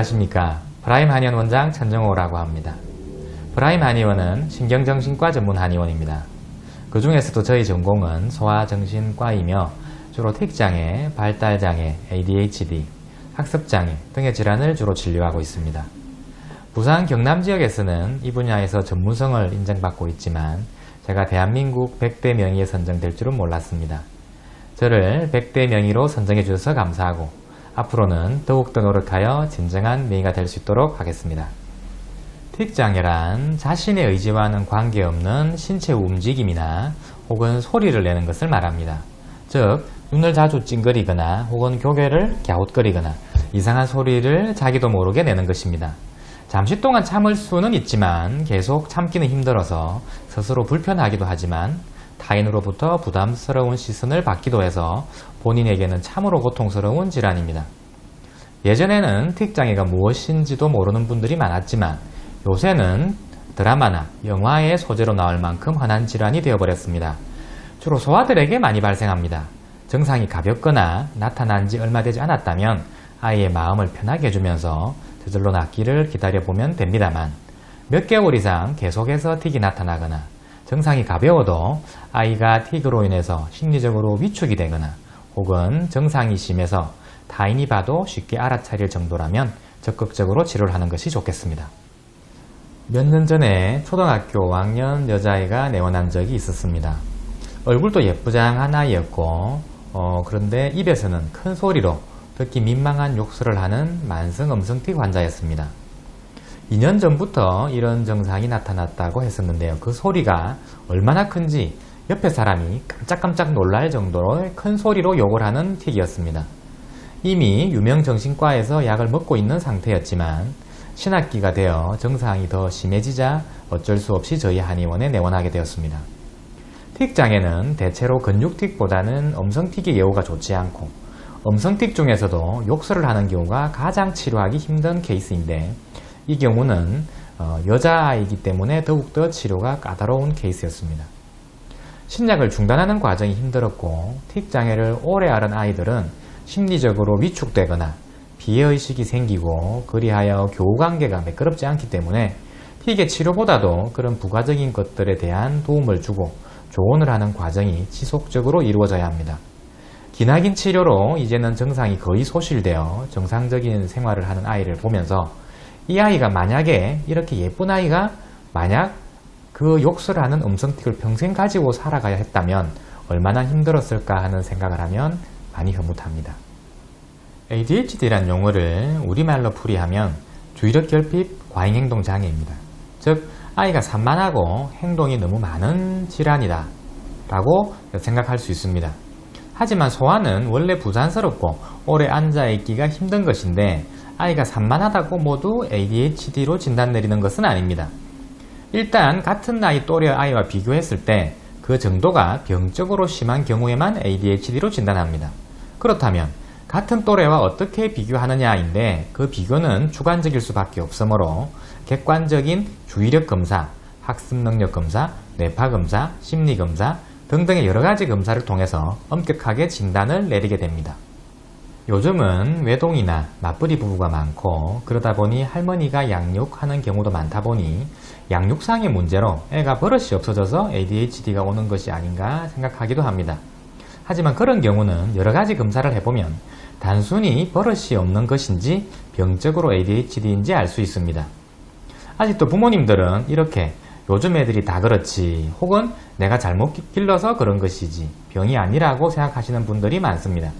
안녕하십니까. 프라임 한의원 원장 천정호라고 합니다. 프라임 한의원은 신경정신과 전문 한의원입니다. 그 중에서도 저희 전공은 소아정신과이며 주로 틱장애, 발달장애, ADHD, 학습장애 등의 질환을 주로 진료하고 있습니다. 부산 경남 지역에서는 이 분야에서 전문성을 인정받고 있지만 제가 대한민국 100대 명의에 선정될 줄은 몰랐습니다. 저를 100대 명의로 선정해 주셔서 감사하고 앞으로는 더욱더 노력하여 진정한 명의가 될 수 있도록 하겠습니다. 틱장애란 자신의 의지와는 관계없는 신체 움직임이나 혹은 소리를 내는 것을 말합니다. 즉, 눈을 자주 찡그리거나 혹은 고개를 갸웃거리거나 이상한 소리를 자기도 모르게 내는 것입니다. 잠시 동안 참을 수는 있지만 계속 참기는 힘들어서 스스로 불편하기도 하지만 타인으로부터 부담스러운 시선을 받기도 해서 본인에게는 참으로 고통스러운 질환입니다. 예전에는 틱장애가 무엇인지도 모르는 분들이 많았지만 요새는 드라마나 영화의 소재로 나올 만큼 흔한 질환이 되어버렸습니다. 주로 소아들에게 많이 발생합니다. 증상이 가볍거나 나타난 지 얼마 되지 않았다면 아이의 마음을 편하게 해주면서 저절로 낫기를 기다려보면 됩니다만 몇 개월 이상 계속해서 틱이 나타나거나 증상이 가벼워도 아이가 틱으로 인해서 심리적으로 위축이 되거나 혹은 증상이 심해서 타인이 봐도 쉽게 알아차릴 정도라면 적극적으로 치료를 하는 것이 좋겠습니다. 몇 년 전에 초등학교 5학년 여자아이가 내원한 적이 있었습니다. 얼굴도 예쁘장한 아이였고 그런데 입에서는 큰 소리로 듣기 민망한 욕설을 하는 만성 음성틱 환자였습니다. 2년 전부터 이런 증상이 나타났다고 했었는데요. 그 소리가 얼마나 큰지 옆에 사람이 깜짝깜짝 놀랄 정도로 큰 소리로 욕을 하는 틱이었습니다. 이미 유명 정신과에서 약을 먹고 있는 상태였지만 신학기가 되어 증상이 더 심해지자 어쩔 수 없이 저희 한의원에 내원하게 되었습니다. 틱장애는 대체로 근육틱보다는 음성틱의 예후가 좋지 않고 음성틱 중에서도 욕설을 하는 경우가 가장 치료하기 힘든 케이스인데 이 경우는 여자아이이기 때문에 더욱더 치료가 까다로운 케이스였습니다. 신약을 중단하는 과정이 힘들었고 틱장애를 오래 앓은 아이들은 심리적으로 위축되거나 비애의식이 생기고 그리하여 교우관계가 매끄럽지 않기 때문에 틱의 치료보다도 그런 부가적인 것들에 대한 도움을 주고 조언을 하는 과정이 지속적으로 이루어져야 합니다. 기나긴 치료로 이제는 증상이 거의 소실되어 정상적인 생활을 하는 아이를 보면서 이 아이가 만약에 이렇게 예쁜 아이가 만약 그 욕설을 하는 음성틱을 평생 가지고 살아가야 했다면 얼마나 힘들었을까 하는 생각을 하면 많이 흐뭇합니다. ADHD란 용어를 우리말로 풀이하면 주의력결핍 과잉행동 장애입니다. 즉 아이가 산만하고 행동이 너무 많은 질환이다 라고 생각할 수 있습니다. 하지만 소아는 원래 부산스럽고 오래 앉아있기가 힘든 것인데 아이가 산만하다고 모두 ADHD로 진단 내리는 것은 아닙니다. 일단 같은 나이 또래 아이와 비교했을 때 그 정도가 병적으로 심한 경우에만 ADHD로 진단합니다. 그렇다면 같은 또래와 어떻게 비교하느냐인데 그 비교는 주관적일 수밖에 없으므로 객관적인 주의력 검사, 학습 능력 검사, 뇌파 검사, 심리 검사 등등의 여러가지 검사를 통해서 엄격하게 진단을 내리게 됩니다. 요즘은 외동이나 맞벌이 부부가 많고 그러다 보니 할머니가 양육하는 경우도 많다 보니 양육상의 문제로 애가 버릇이 없어져서 ADHD가 오는 것이 아닌가 생각하기도 합니다. 하지만 그런 경우는 여러가지 검사를 해보면 단순히 버릇이 없는 것인지 병적으로 ADHD인지 알 수 있습니다. 아직도 부모님들은 이렇게 요즘 애들이 다 그렇지 혹은 내가 잘못 길러서 그런 것이지 병이 아니라고 생각하시는 분들이 많습니다.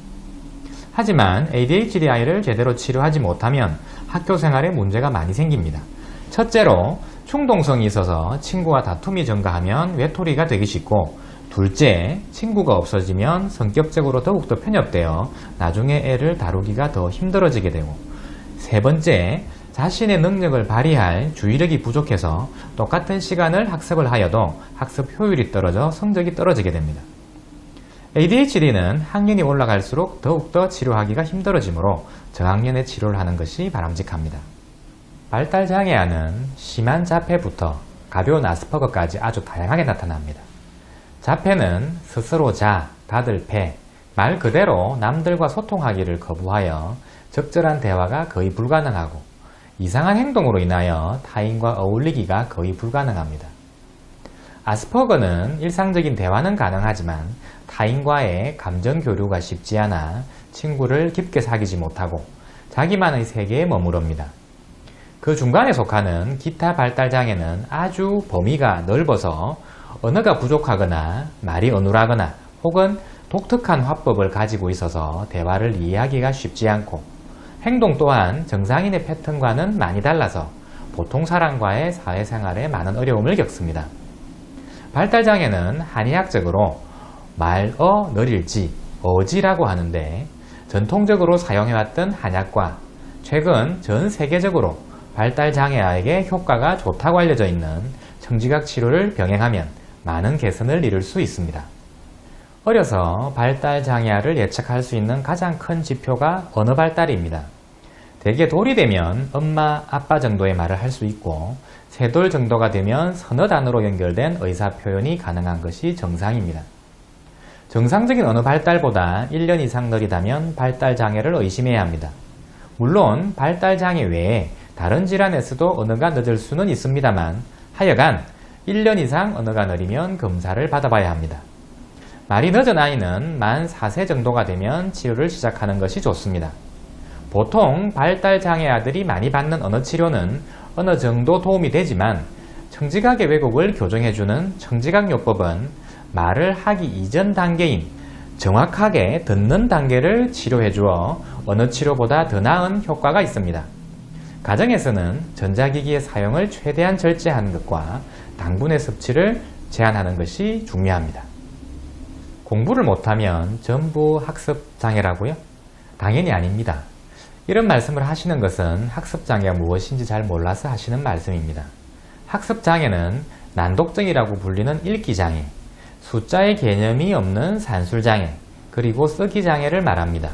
하지만 ADHD 아이를 제대로 치료하지 못하면 학교 생활에 문제가 많이 생깁니다. 첫째로 충동성이 있어서 친구와 다툼이 증가하면 외톨이가 되기 쉽고 둘째, 친구가 없어지면 성격적으로 더욱더 편협되어 나중에 애를 다루기가 더 힘들어지게 되고 세 번째, 자신의 능력을 발휘할 주의력이 부족해서 똑같은 시간을 학습을 하여도 학습 효율이 떨어져 성적이 떨어지게 됩니다. ADHD는 학년이 올라갈수록 더욱더 치료하기가 힘들어지므로 저학년에 치료를 하는 것이 바람직합니다. 발달장애아는 심한 자폐부터 가벼운 아스퍼거까지 아주 다양하게 나타납니다. 자폐는 스스로 다들 폐, 말 그대로 남들과 소통하기를 거부하여 적절한 대화가 거의 불가능하고 이상한 행동으로 인하여 타인과 어울리기가 거의 불가능합니다. 아스퍼거는 일상적인 대화는 가능하지만 타인과의 감정 교류가 쉽지 않아 친구를 깊게 사귀지 못하고 자기만의 세계에 머무릅니다. 그 중간에 속하는 기타 발달장애는 아주 범위가 넓어서 언어가 부족하거나 말이 어눌하거나 혹은 독특한 화법을 가지고 있어서 대화를 이해하기가 쉽지 않고 행동 또한 정상인의 패턴과는 많이 달라서 보통 사람과의 사회생활에 많은 어려움을 겪습니다. 발달장애는 한의학적으로 말어 너릴지 어지라고 하는데 전통적으로 사용해왔던 한약과 최근 전 세계적으로 발달장애아에게 효과가 좋다고 알려져 있는 청지각 치료를 병행하면 많은 개선을 이룰 수 있습니다. 어려서 발달장애아를 예측할 수 있는 가장 큰 지표가 언어 발달입니다. 대개 돌이 되면 엄마, 아빠 정도의 말을 할 수 있고 세돌 정도가 되면 서너 단어로 연결된 의사 표현이 가능한 것이 정상입니다. 정상적인 언어 발달보다 1년 이상 느리다면 발달장애를 의심해야 합니다. 물론 발달장애 외에 다른 질환에서도 언어가 늦을 수는 있습니다만 하여간 1년 이상 언어가 느리면 검사를 받아봐야 합니다. 말이 늦은 아이는 만 4세 정도가 되면 치료를 시작하는 것이 좋습니다. 보통 발달장애 아들이 많이 받는 언어 치료는 어느 정도 도움이 되지만 청지각의 왜곡을 교정해주는 청지각요법은 말을 하기 이전 단계인 정확하게 듣는 단계를 치료해주어 언어 치료보다 더 나은 효과가 있습니다. 가정에서는 전자기기의 사용을 최대한 절제하는 것과 당분의 섭취를 제한하는 것이 중요합니다. 공부를 못하면 전부 학습장애라고요? 당연히 아닙니다. 이런 말씀을 하시는 것은 학습장애가 무엇인지 잘 몰라서 하시는 말씀입니다. 학습장애는 난독증이라고 불리는 읽기장애, 숫자의 개념이 없는 산술장애, 그리고 쓰기장애를 말합니다.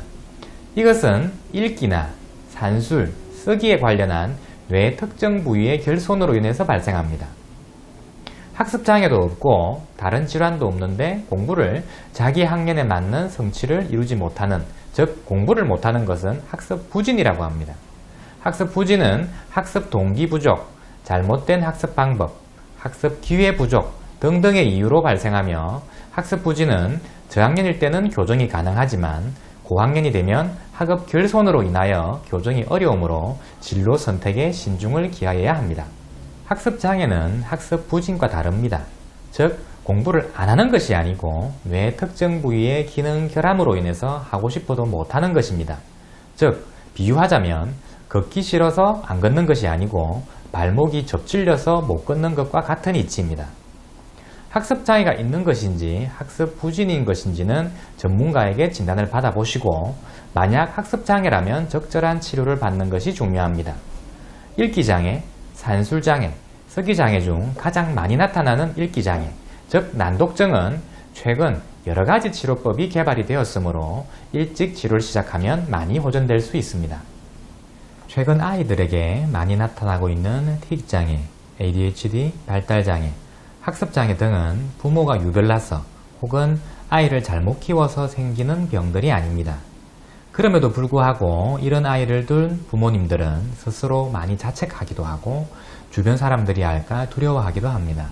이것은 읽기나 산술, 쓰기에 관련한 뇌의 특정 부위의 결손으로 인해서 발생합니다. 학습장애도 없고 다른 질환도 없는데 공부를 자기 학년에 맞는 성취를 이루지 못하는, 즉 공부를 못하는 것은 학습 부진이라고 합니다. 학습 부진은 학습 동기 부족, 잘못된 학습 방법, 학습 기회 부족 등등의 이유로 발생하며 학습 부진은 저학년일 때는 교정이 가능하지만 고학년이 되면 학업 결손으로 인하여 교정이 어려우므로 진로 선택에 신중을 기하여야 합니다. 학습 장애는 학습 부진과 다릅니다. 즉 공부를 안 하는 것이 아니고 뇌 특정 부위의 기능 결함으로 인해서 하고 싶어도 못하는 것입니다. 즉 비유하자면 걷기 싫어서 안 걷는 것이 아니고 발목이 접질려서 못 걷는 것과 같은 이치입니다. 학습 장애가 있는 것인지 학습 부진인 것인지는 전문가에게 진단을 받아보시고 만약 학습 장애라면 적절한 치료를 받는 것이 중요합니다. 읽기 장애, 산술 장애, 쓰기 장애 중 가장 많이 나타나는 읽기 장애, 즉 난독증은 최근 여러 가지 치료법이 개발이 되었으므로 일찍 치료를 시작하면 많이 호전될 수 있습니다. 최근 아이들에게 많이 나타나고 있는 틱장애, ADHD, 발달장애, 학습장애 등은 부모가 유별나서 혹은 아이를 잘못 키워서 생기는 병들이 아닙니다. 그럼에도 불구하고 이런 아이를 둔 부모님들은 스스로 많이 자책하기도 하고 주변 사람들이 알까 두려워하기도 합니다.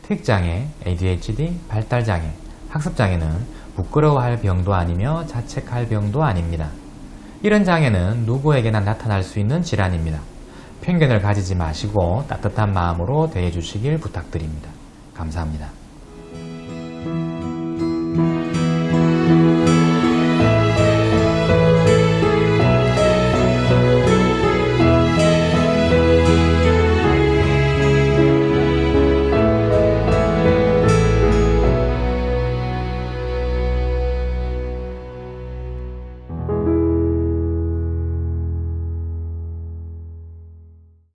틱장애, ADHD, 발달장애, 학습장애는 부끄러워할 병도 아니며 자책할 병도 아닙니다. 이런 장애는 누구에게나 나타날 수 있는 질환입니다. 편견을 가지지 마시고 따뜻한 마음으로 대해주시길 부탁드립니다. 감사합니다.